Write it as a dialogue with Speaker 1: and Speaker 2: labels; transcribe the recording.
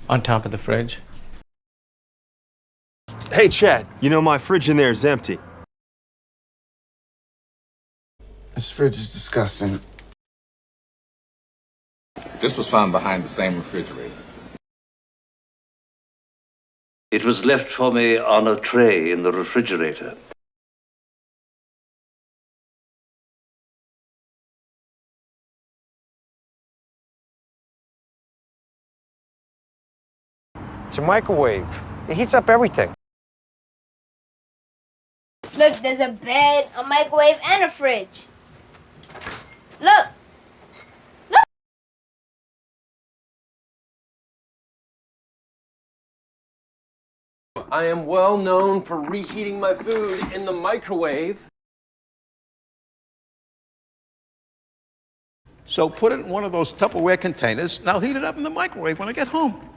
Speaker 1: On top of the fridge.
Speaker 2: Hey, Chad, you know my fridge in there is empty.
Speaker 3: This fridge is disgusting.
Speaker 4: This was found behind the same refrigerator.
Speaker 5: It was left for me on a tray in the refrigerator.
Speaker 6: It's a microwave. It heats up everything.
Speaker 7: Look, there's a bed, a microwave, and a fridge. Look! Look!
Speaker 8: I am well known for reheating my food in the microwave.
Speaker 1: So put it in one of those Tupperware containers, and I'll heat it up in the microwave when I get home.